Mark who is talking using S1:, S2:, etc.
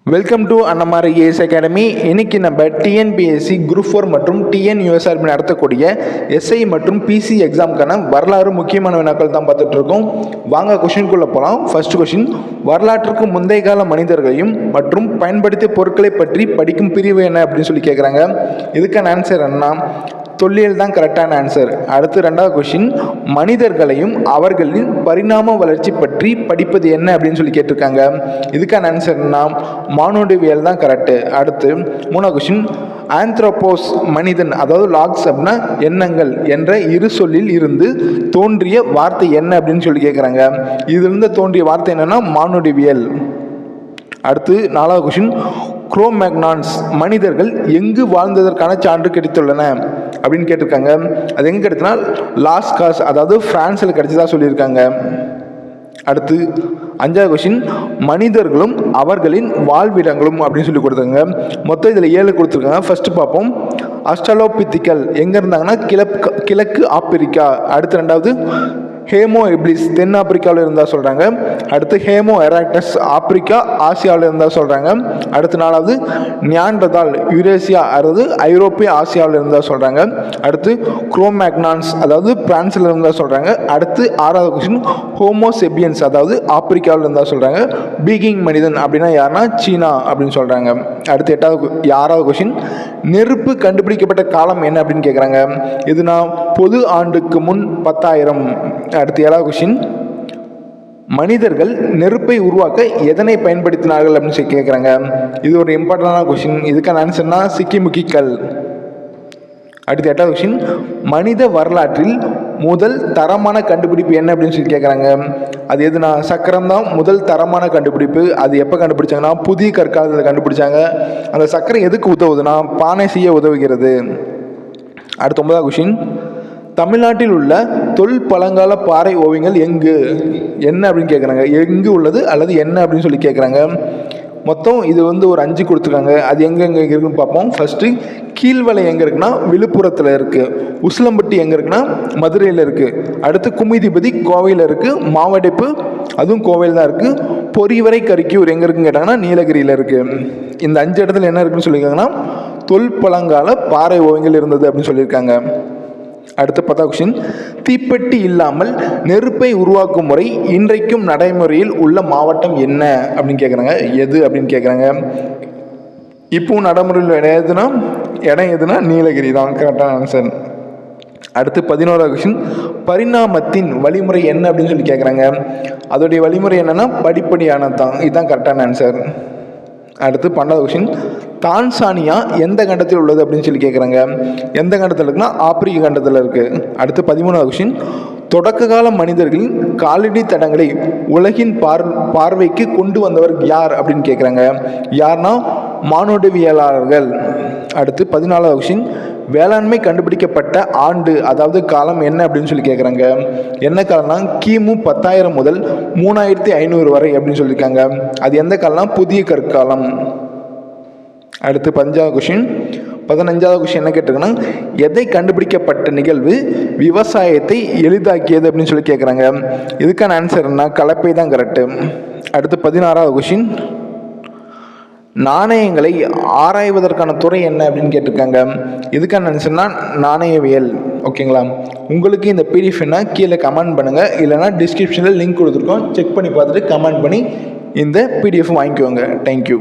S1: Welcome to Annamari IAS academy. இன்னைக்கு நம்ம TNPSC group 4 மற்றும் டிஎன்யூஎஸ்ஆர்பி நடத்தக்கூடிய எஸ்ஐ மற்றும் பிசி எக்ஸாமுக்கான வரலாறு முக்கியமான வினாக்கள் தான் பார்த்துட்டு இருக்கோம். வாங்க கொஷின்குள்ளே போகலாம். ஃபர்ஸ்ட் கொஷின், வரலாற்றுக்கு முந்தைய கால மனிதர்களையும் மற்றும் பயன்படுத்திய பொருட்களை பற்றி படிக்கும் பிரிவு என்ன அப்படின்னு சொல்லி கேட்குறாங்க. இதுக்கான ஆன்சர் என்ன? தொல்லியல் தான் கரெக்டான ஆன்சர். அடுத்து ரெண்டாவது கொஷின், மனிதர்களையும் அவர்களின் பரிணாம வளர்ச்சி பற்றி படிப்பது என்ன அப்படின்னு சொல்லி கேட்டிருக்காங்க. இதுக்கான ஆன்சர் என்ன? மானுடவியல் தான் கரெக்டு. அடுத்து மூணாவது கொஷின், ஆந்த்ரோபோஸ் மனிதன், அதாவது லாக்ஸ் அப்படின்னா எண்ணங்கள் என்ற இரு சொல்லில் இருந்து தோன்றிய வார்த்தை என்ன அப்படின்னு சொல்லி கேட்குறாங்க. இதிலிருந்து தோன்றிய வார்த்தை என்னன்னா மானுடவியல். அடுத்து நாலாவது கொஷின், குரோமேக்னான்ஸ் மனிதர்கள் எங்கு வாழ்ந்ததற்கான சான்று கிடைத்துள்ளன அப்படின்னு கேட்டிருக்காங்க. அது எங்கே கிடைத்துனா லாஸ்காஸ், அதாவது பிரான்ஸில் கிடைச்சதா சொல்லியிருக்காங்க. அடுத்து அஞ்சாவது கொஷின், மனிதர்களும் அவர்களின் வாழ்விடங்களும் அப்படின்னு சொல்லி கொடுத்தாங்க. மொத்தம் இதில் 7 கொடுத்துருக்காங்க. ஃபர்ஸ்ட் பார்ப்போம். ஆஸ்ட்ரலோபித்திக்கல் எங்கே இருந்தாங்கன்னா கிழக்கு ஆப்பிரிக்கா. அடுத்து ரெண்டாவது ஹேமோ எப்ளிஸ் தென் ஆப்பிரிக்காவில் இருந்தால் சொல்கிறாங்க. அடுத்து ஹேமோ எராக்டஸ் ஆப்பிரிக்கா ஆசியாவில் இருந்தால் சொல்கிறாங்க. அடுத்து நாலாவது நியாண்டர்தால் யூரேசியா, அதாவது ஐரோப்பிய ஆசியாவில் இருந்தால் சொல்கிறாங்க. அடுத்து குரோமேக்னான்ஸ் அதாவது பிரான்ஸில் இருந்தால் சொல்கிறாங்க. அடுத்து ஆறாவது கொஸ்டின், ஹோமோசெபியன்ஸ் அதாவது ஆப்பிரிக்காவில் இருந்தால் சொல்கிறாங்க. பீகிங் மனிதன் அப்படின்னா யாருன்னா சீனா அப்படின்னு சொல்கிறாங்க. அடுத்து ஆறாவது கொஸ்டின், நெருப்பு கண்டுபிடிக்கப்பட்ட காலம் என்ன அப்படின்னு கேட்குறாங்க. இதுனா பொது ஆண்டுக்கு முன் 10,000. அடுத்து 7வது கொஸ்டின், மனிதர்கள் நெருப்பை உருவாக்க எதனை பயன்படுத்தினார்கள் அப்படின்னு சொல்லி கேட்குறாங்க. இது ஒரு இம்பார்ட்டண்டான கொஸ்டின். இதுக்கான ஆன்சர்னா சிக்கிமுக்கி கல். அடுத்து 8வது கொஸ்டின், மனித வரலாற்றில் முதல் தரமான கண்டுபிடிப்பு என்ன அப்படின்னு சொல்லி கேட்குறாங்க. அது எதுனா சக்கரம் தான் முதல் தரமான கண்டுபிடிப்பு. அது எப்போ கண்டுபிடிச்சாங்கன்னா புதிய கற்காலத்தில் கண்டுபிடிச்சாங்க. அந்த சக்கரம் எதுக்கு உதவுதுன்னா பானை செய்ய உதவுகிறது. அடுத்து 9வது கொஸ்டின், தமிழ்நாட்டில் உள்ள தொல்பழங்கால பாறை ஓவியங்கள் எங்கு என்ன அப்படின்னு கேட்குறாங்க. எங்கு உள்ளது அல்லது என்ன அப்படின்னு சொல்லி கேட்குறாங்க. மொத்தம் இது ஒரு 5 கொடுத்துருக்காங்க. அது எங்கெங்கே இருக்குன்னு பார்ப்போம். ஃபர்ஸ்ட்டு கீழ்வளை எங்கே இருக்குன்னா விழுப்புரத்தில் இருக்குது. உசிலம்பட்டி எங்கே இருக்குன்னா மதுரையில் இருக்குது. அடுத்து குமிதிபதி கோவையில் இருக்குது. மாவடைப்பு அதுவும் கோவையில் தான் இருக்குது. பொறிவரை கரிக்கூர் எங்கே இருக்குன்னு கேட்டாங்கன்னா நீலகிரியில் இருக்குது. இந்த 5 இடத்துல என்ன இருக்குன்னு சொல்லியிருக்காங்கன்னா தொல்பழங்கால பாறை ஓவியங்கள் இருந்தது அப்படின்னு சொல்லியிருக்காங்க. அடுத்து 10வது கொஸ்டின், தீப்பெட்டி இல்லாமல் நெருப்பை உருவாக்கும் முறை இன்றைக்கும் நடைமுறையில் உள்ள மாவட்டம் என்ன அப்படின்னு கேட்குறாங்க. எது அப்படின்னு கேட்குறாங்க. இப்போவும் நடைமுறையில் இடம் எதுனா நீலகிரி தான் கரெக்டான ஆன்சர். அடுத்து 11வது கொஸ்டின், பரிணாமத்தின் வழிமுறை என்ன அப்படின்னு சொல்லி கேட்குறாங்க. அதோடைய வழிமுறை என்னன்னா படிப்படியானது தான். இதுதான் கரெக்டான ஆன்சர். அடுத்து 12வது கொஸ்டின், தான்சானியா எந்த கண்டத்தில் உள்ளது அப்படின்னு சொல்லி கேட்குறாங்க. எந்த கண்டத்தில் இருக்குன்னா ஆப்பிரிக்க கண்டத்தில் இருக்குது. அடுத்து 13வது கொஸ்டின், தொடக்க கால மனிதர்களின் காலடி தடங்களை உலகின் பார்வைக்கு கொண்டு வந்தவர் யார் அப்படின்னு கேட்குறாங்க. யார்னா மானுடவியலாளர்கள். அடுத்து 14வது கொஸ்டின், வேளாண்மை கண்டுபிடிக்கப்பட்ட ஆண்டு அதாவது காலம் என்ன அப்படின்னு சொல்லி கேட்குறாங்க. என்ன காலம்னா கிமு 10,000 முதல் 3,500 வரை அப்படின்னு சொல்லியிருக்காங்க. அது எந்த காலம்னா புதிய கற்காலம். அடுத்து 15வது கொஸ்டின் என்ன கேட்டிருக்குன்னா, எதை கண்டுபிடிக்கப்பட்ட நிகழ்வு விவசாயத்தை எளிதாக்கியது அப்படின்னு சொல்லி கேட்குறாங்க. இதுக்கான ஆன்சர்னா கலப்பை தான் கரெக்டு. அடுத்து 16வது கொஸ்டின், நாணயங்களை ஆராய்வதற்கான துறை என்ன அப்படின்னு கேட்டிருக்காங்க. இதுக்கான ஆன்சர்னா நாணயவியல். ஓகேங்களா? உங்களுக்கு இந்த பிடிஎஃப்னா கீழே கமெண்ட் பண்ணுங்கள், இல்லைனா டிஸ்கிரிப்ஷனில் லிங்க் கொடுத்துருக்கோம். செக் பண்ணி பார்த்துட்டு கமெண்ட் பண்ணி இந்த பிடிஎஃப் வாங்கிக்கோங்க. தேங்க்யூ.